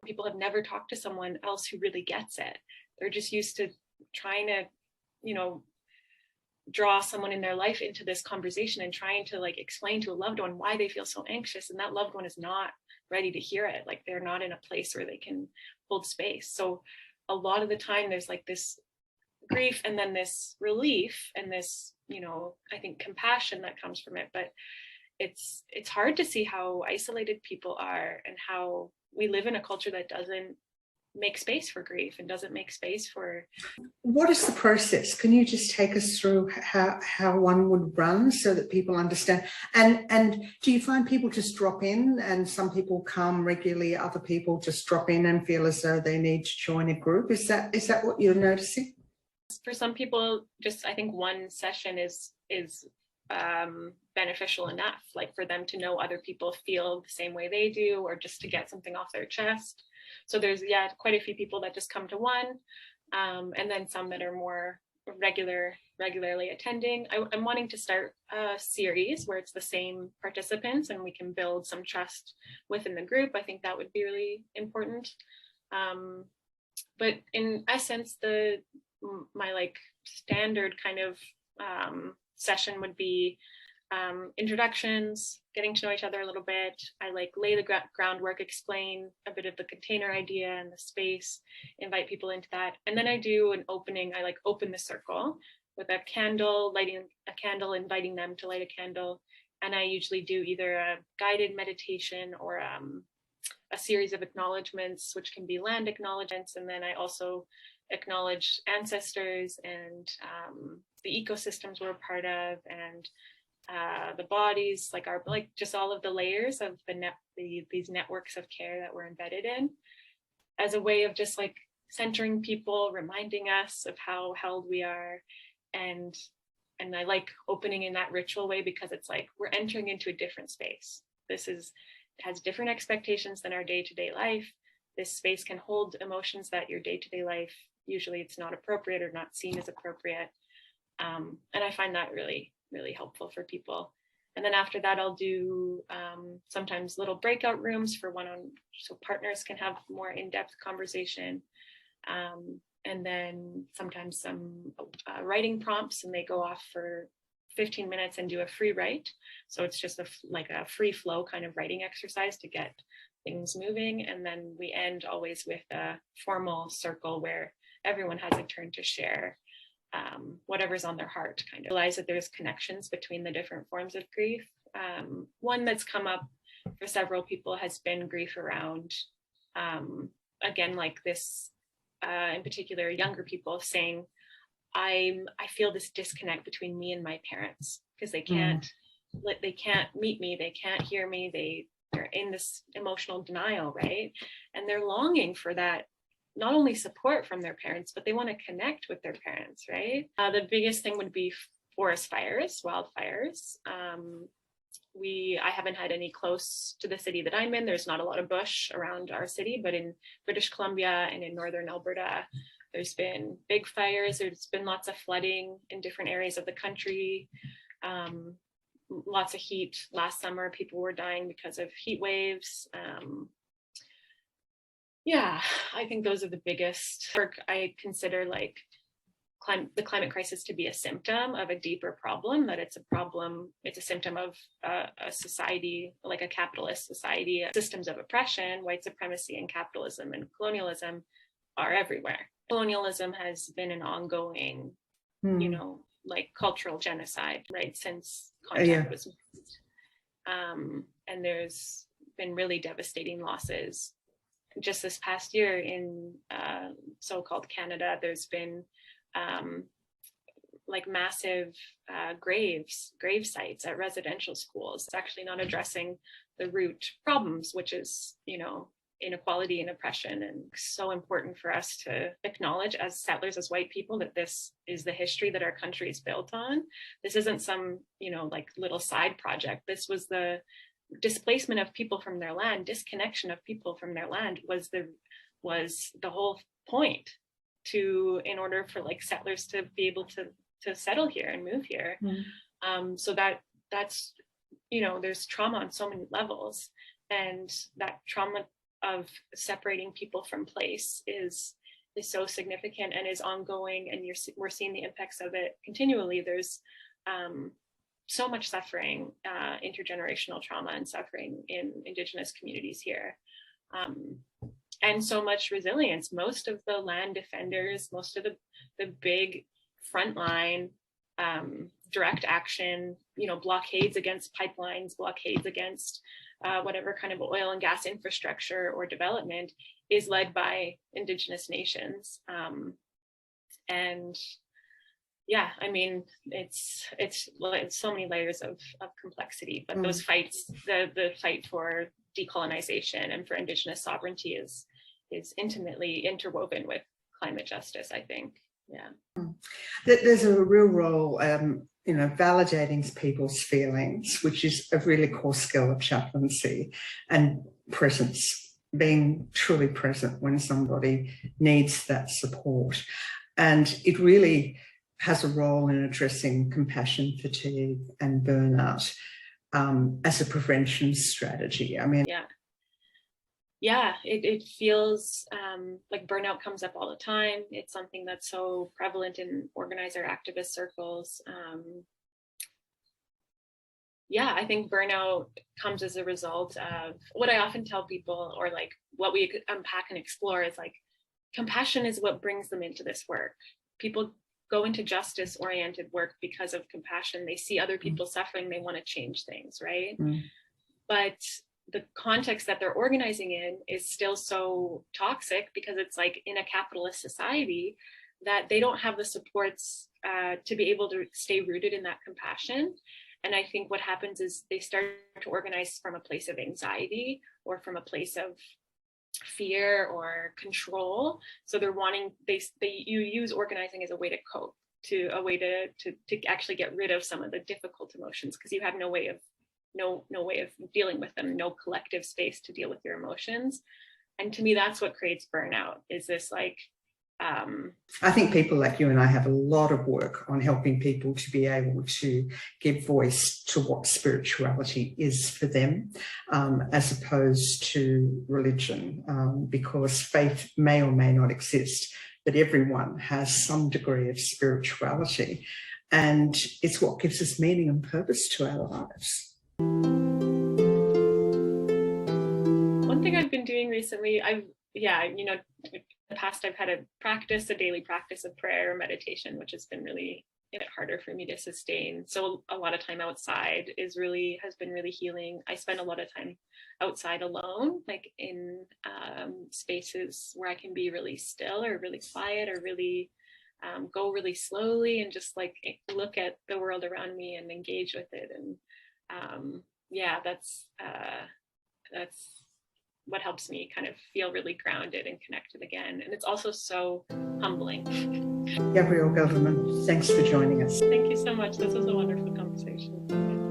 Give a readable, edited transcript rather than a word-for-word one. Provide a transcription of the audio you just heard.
People have never talked to someone else who really gets it. They're just used to trying to, draw someone in their life into this conversation and trying to like explain to a loved one why they feel so anxious, and that loved one is not ready to hear it. Like they're not in a place where they can hold space. So a lot of the time there's like this grief and then this relief and this, I think compassion that comes from it. But it's hard to see how isolated people are and how we live in a culture that doesn't make space for grief and doesn't make space for. What is the process? Can you just take us through how one would run so that people understand? And do you find people just drop in, and some people come regularly, other people just drop in and feel as though they need to join a group? Is that what you're noticing? For some people, just I think one session is beneficial enough, like for them to know other people feel the same way they do, or just to get something off their chest. So there's quite a few people that just come to one, and then some that are more regularly attending. I'm wanting to start a series where it's the same participants and we can build some trust within the group. I think that would be really important. But in essence, my like standard kind of session would be introductions, getting to know each other a little bit. I like lay the groundwork, explain a bit of the container idea and the space, invite people into that. And then I do an opening. I like open the circle with a candle, lighting a candle, inviting them to light a candle. And I usually do either a guided meditation or a series of acknowledgements, which can be land acknowledgements. And then I also acknowledge ancestors and the ecosystems we're a part of, and the bodies, like just all of the layers of these networks of care that we're embedded in, as a way of just like centering people, reminding us of how held we are. And I like opening in that ritual way because it's like we're entering into a different space. It has different expectations than our day-to-day life. This space can hold emotions that your day-to-day life, usually it's not appropriate or not seen as appropriate. And I find that really, really helpful for people. And then after that, I'll do sometimes little breakout rooms for so partners can have more in-depth conversation. And then sometimes some writing prompts, and they go off for 15 minutes and do a free write. So it's just like a free flow kind of writing exercise to get things moving. And then we end always with a formal circle where everyone has a turn to share whatever's on their heart, kind of realize that there's connections between the different forms of grief. One that's come up for several people has been grief around, again, like this, in particular, younger people saying, I feel this disconnect between me and my parents because they can't meet me, they can't hear me, they're in this emotional denial, right? And they're longing for that, not only support from their parents, but they want to connect with their parents, right? The biggest thing would be forest fires, wildfires. I haven't had any close to the city that I'm in. There's not a lot of bush around our city, but in British Columbia and in northern Alberta, there's been big fires. There's been lots of flooding in different areas of the country. Lots of heat. Last summer, people were dying because of heat waves. I think those are the biggest. I consider like the climate crisis to be a symptom of a deeper problem, that it's a symptom of a society, like a capitalist society. Systems of oppression, white supremacy and capitalism and colonialism are everywhere. Colonialism has been an ongoing, like cultural genocide, right, since contact was made. And there's been really devastating losses. Just this past year in so-called Canada, there's been like massive grave sites at residential schools. It's actually not addressing the root problems, which is, inequality and oppression. And so important for us to acknowledge as settlers, as white people, that this is the history that our country is built on. This isn't some, like little side project. This was the displacement of people from their land, disconnection of people from their land was the whole point in order for like settlers to be able to settle here and move here. So that's, there's trauma on so many levels, and that trauma separating people from place is so significant and is ongoing, and we're seeing the impacts of it continually. There's so much suffering, intergenerational trauma and suffering in Indigenous communities here, and so much resilience. Most of the land defenders, most of the big frontline direct action, blockades against pipelines, blockades against whatever kind of oil and gas infrastructure or development is led by Indigenous nations. And yeah, I mean, it's so many layers of complexity, but those fights, the fight for decolonization and for Indigenous sovereignty is intimately interwoven with climate justice, I think. Yeah. There's a real role, validating people's feelings, which is a really core skill of chaplaincy, and presence, being truly present when somebody needs that support. And it really has a role in addressing compassion fatigue and burnout as a prevention strategy. I mean, yeah, it feels like burnout comes up all the time. It's something that's so prevalent in organizer activist circles. Yeah, I think burnout comes as a result of what I often tell people, or like what we unpack and explore is like, compassion is what brings them into this work. People go into justice-oriented work because of compassion. They see other people suffering, they want to change things, right? But the context that they're organizing in is still so toxic because it's like in a capitalist society that they don't have the supports to be able to stay rooted in that compassion. And I think what happens is they start to organize from a place of anxiety or from a place of fear or control. So they're wanting, you use organizing as a way to cope, to a way to actually get rid of some of the difficult emotions, because you have no way of dealing with them, no collective space to deal with your emotions. And to me, that's what creates burnout, is this like, I think people like you and I have a lot of work on helping people to be able to give voice to what spirituality is for them, as opposed to religion, because faith may or may not exist, but everyone has some degree of spirituality, and it's what gives us meaning and purpose to our lives. One thing I've been doing recently, in the past, I've had a daily practice of prayer or meditation, which has been really a bit harder for me to sustain. So a lot of time outside has been really healing. I spend a lot of time outside alone, like in spaces where I can be really still or really quiet, or really go really slowly and just like look at the world around me and engage with it. And that's what helps me kind of feel really grounded and connected again. And it's also so humbling. Gabrielle Gelderman, thanks for joining us. Thank you so much. This was a wonderful conversation.